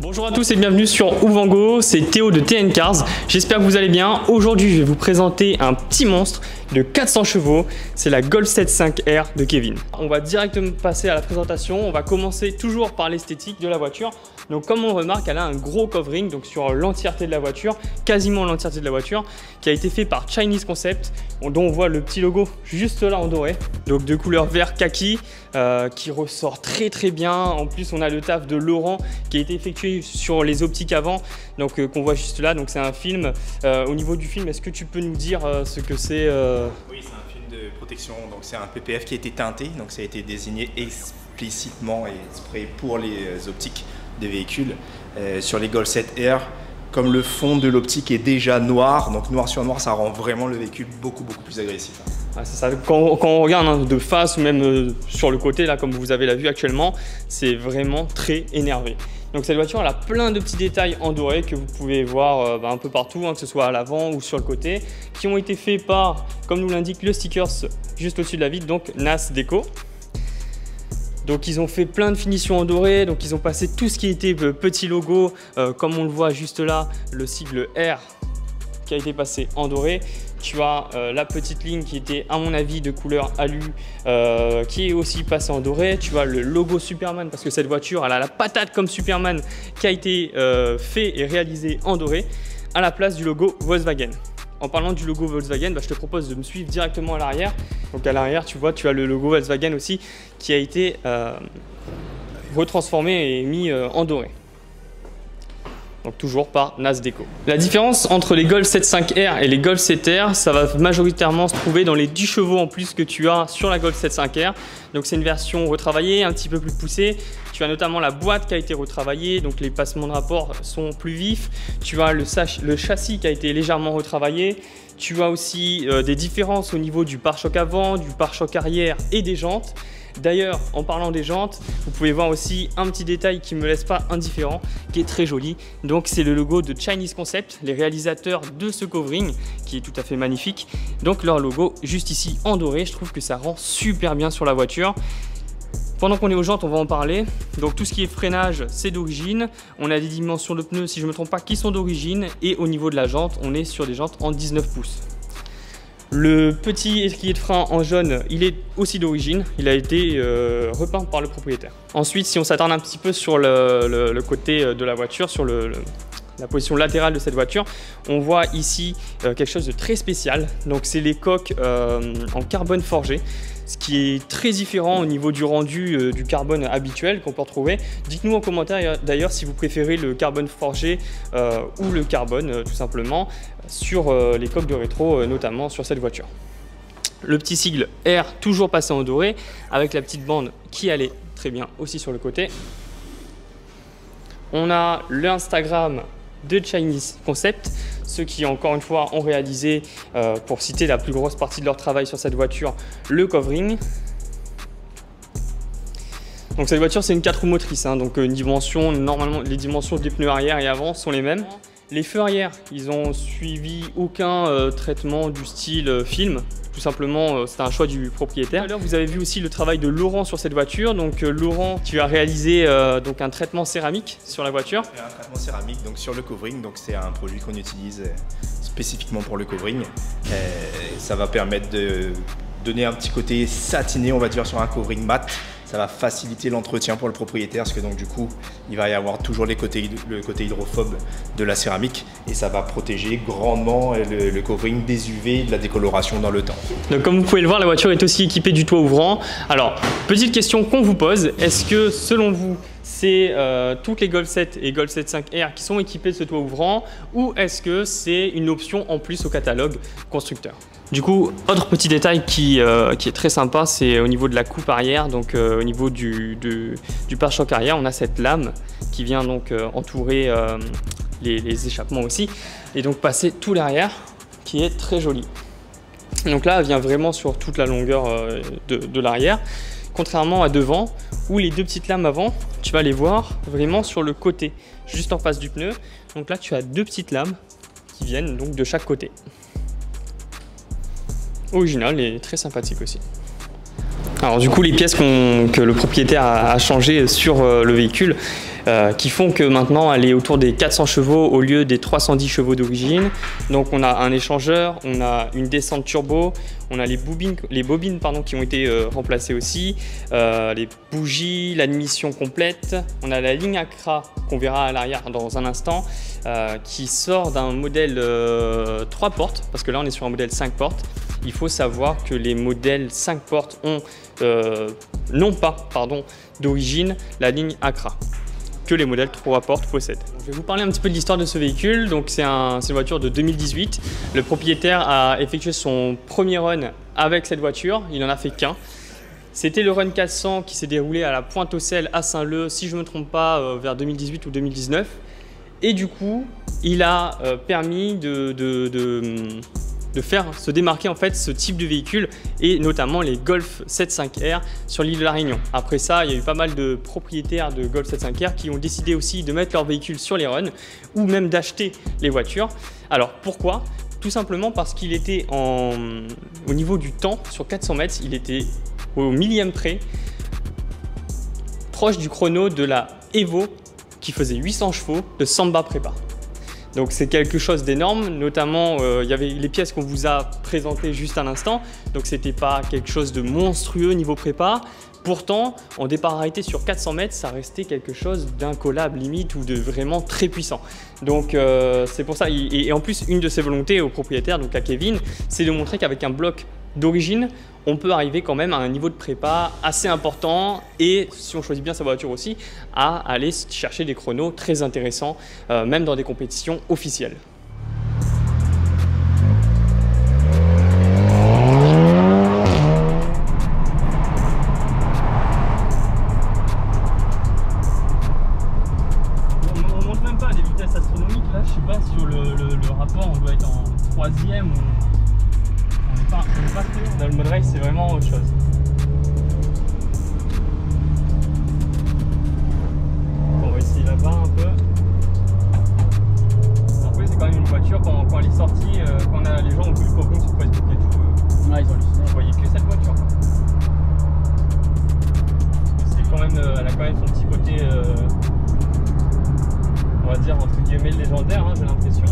Bonjour à tous et bienvenue sur Ouvango, c'est Théo de TN Cars, j'espère que vous allez bien. Aujourd'hui je vais vous présenter un petit monstre de 400 chevaux, c'est la Golf 7 5R de Kevin. On va directement passer à la présentation, on va commencer toujours par l'esthétique de la voiture. Donc comme on remarque, elle a un gros covering donc sur l'entièreté de la voiture, quasiment l'entièreté de la voiture, qui a été fait par Chinese Concept, dont on voit le petit logo juste là en doré, donc de couleur vert kaki, qui ressort très bien. En plus on a le taf de Laurent qui a été effectué sur les optiques avant, donc qu'on voit juste là. Donc c'est un film. Au niveau du film, est-ce que tu peux nous dire ce que c'est Oui, c'est un film de protection, donc c'est un PPF qui a été teinté, donc ça a été désigné explicitement et exprès pour les optiques des véhicules. Sur les Golf 7R, comme le fond de l'optique est déjà noir, donc noir sur noir, ça rend vraiment le véhicule beaucoup plus agressif. Ah, c'est ça. Quand on regarde de face ou même sur le côté, là, comme vous avez la vue actuellement, c'est vraiment très énervé. Donc cette voiture elle a plein de petits détails en doré que vous pouvez voir un peu partout, que ce soit à l'avant ou sur le côté, qui ont été faits par, comme nous l'indique le stickers juste au-dessus de la vitre, donc NAS Deco. Donc ils ont fait plein de finitions en doré, donc ils ont passé tout ce qui était petit logo, comme on le voit juste là, le sigle R qui a été passé en doré. Tu as la petite ligne qui était à mon avis de couleur alu, qui est aussi passée en doré. Tu as le logo Superman parce que cette voiture elle a la patate comme Superman qui a été fait et réalisé en doré à la place du logo Volkswagen. En parlant du logo Volkswagen, je te propose de me suivre directement à l'arrière. Donc à l'arrière, tu vois, tu as le logo Volkswagen aussi qui a été retransformé et mis en doré. Donc toujours par NAS Deco. La différence entre les Golf 7 5R et les Golf 7R, ça va majoritairement se trouver dans les 10 chevaux en plus que tu as sur la Golf 7 5R. Donc c'est une version retravaillée, un petit peu plus poussée. Tu as notamment la boîte qui a été retravaillée, donc les passements de rapport sont plus vifs. Tu as le châssis qui a été légèrement retravaillé. Tu as aussi des différences au niveau du pare-choc avant, du pare-choc arrière et des jantes. D'ailleurs, en parlant des jantes, vous pouvez voir aussi un petit détail qui ne me laisse pas indifférent, qui est très joli. Donc c'est le logo de Chinese Concept, les réalisateurs de ce covering, qui est tout à fait magnifique. Donc leur logo juste ici en doré, je trouve que ça rend super bien sur la voiture. Pendant qu'on est aux jantes, on va en parler. Donc tout ce qui est freinage, c'est d'origine. On a des dimensions de pneus, si je ne me trompe pas, qui sont d'origine. Et au niveau de la jante, on est sur des jantes en 19 pouces. Le petit étrier de frein en jaune, il est aussi d'origine, il a été repeint par le propriétaire. Ensuite, si on s'attarde un petit peu sur le côté de la voiture, sur la position latérale de cette voiture, on voit ici quelque chose de très spécial. Donc c'est les coques en carbone forgé, ce qui est très différent au niveau du rendu du carbone habituel qu'on peut retrouver. Dites-nous en commentaire d'ailleurs si vous préférez le carbone forgé ou le carbone tout simplement sur les coques de rétro, notamment sur cette voiture. Le petit sigle R toujours passé en doré avec la petite bande qui allait très bien aussi sur le côté. On a l'Instagram de Chinese Concept, ceux qui encore une fois ont réalisé, pour citer la plus grosse partie de leur travail sur cette voiture, le covering. Donc cette voiture c'est une 4 roues motrices, donc une dimension, normalement les dimensions des pneus arrière et avant sont les mêmes. Les feux arrière, ils ont suivi aucun traitement du style film. Tout simplement, c'est un choix du propriétaire. Alors, vous avez vu aussi le travail de Laurent sur cette voiture. Donc Laurent, tu as réalisé donc un traitement céramique sur la voiture. Un traitement céramique donc sur le covering, donc c'est un produit qu'on utilise spécifiquement pour le covering. Ça va permettre de donner un petit côté satiné, on va dire, sur un covering mat. Ça va faciliter l'entretien pour le propriétaire parce que donc du coup il va y avoir toujours le côté hydrophobe de la céramique et ça va protéger grandement le covering des UV, de la décoloration dans le temps. Donc comme vous pouvez le voir, la voiture est aussi équipée du toit ouvrant. Alors petite question qu'on vous pose, est-ce que selon vous c'est toutes les Golf 7 et Golf 7 5R qui sont équipées de ce toit ouvrant ou est-ce que c'est une option en plus au catalogue constructeur? Du coup, autre petit détail qui est très sympa, c'est au niveau de la coupe arrière, donc au niveau du pare-choc arrière, on a cette lame qui vient donc entourer les échappements aussi, et donc passer tout l'arrière, qui est très joli. Donc là, elle vient vraiment sur toute la longueur de l'arrière, contrairement à devant, où les deux petites lames avant, tu vas les voir vraiment sur le côté, juste en face du pneu. Donc là, tu as deux petites lames qui viennent donc de chaque côté. Original et très sympathique aussi. Alors du coup, les pièces que le propriétaire a changées sur le véhicule, qui font que maintenant elle est autour des 400 chevaux au lieu des 310 chevaux d'origine. Donc on a un échangeur, on a une descente turbo, on a les bobines qui ont été remplacées aussi, les bougies, l'admission complète, on a la ligne Accra qu'on verra à l'arrière dans un instant, qui sort d'un modèle 3 portes, parce que là on est sur un modèle 5 portes. Il faut savoir que les modèles 5 portes n'ont pas d'origine la ligne Accra, que les modèles 3 portes possèdent. Je vais vous parler un petit peu de l'histoire de ce véhicule. Donc c'est une voiture de 2018. Le propriétaire a effectué son premier run avec cette voiture. Il n'en a fait qu'un. C'était le run 400 qui s'est déroulé à la Pointe-aux-Celles à Saint-Leu, si je ne me trompe pas, vers 2018 ou 2019. Et du coup, il a permis de faire se démarquer en fait ce type de véhicule, et notamment les Golf 7.5R sur l'île de la Réunion. Après ça, il y a eu pas mal de propriétaires de Golf 7.5R qui ont décidé aussi de mettre leur véhicule sur les runs ou même d'acheter les voitures. Alors pourquoi? Tout simplement parce qu'il était au niveau du temps, sur 400 mètres, il était au millième près, proche du chrono de la Evo qui faisait 800 chevaux de Samba Prépa. Donc c'est quelque chose d'énorme, notamment il y avait les pièces qu'on vous a présentées juste à l'instant, donc c'était pas quelque chose de monstrueux niveau prépa. Pourtant, en départ arrêté sur 400 mètres, ça restait quelque chose d'incollable limite ou de vraiment très puissant. Donc c'est pour ça, et en plus une de ses volontés au propriétaire, donc à Kevin, c'est de montrer qu'avec un bloc d'origine, on peut arriver quand même à un niveau de prépa assez important, et si on choisit bien sa voiture aussi, à aller chercher des chronos très intéressants, même dans des compétitions officielles. On monte même pas à des vitesses astronomiques, là je sais pas sur le rapport, on doit être en 3e ou... On n'est pas trop. Dans le mode race, c'est vraiment autre chose. On va essayer là-bas un peu. Après, c'est quand même une voiture, quand elle est sortie, quand les gens ont vu le covering sur Facebook et tout, Ouais, ils ont halluciné. on voyait que cette voiture. C'est quand même, elle a quand même son petit côté, on va dire entre guillemets légendaire, hein, j'ai l'impression.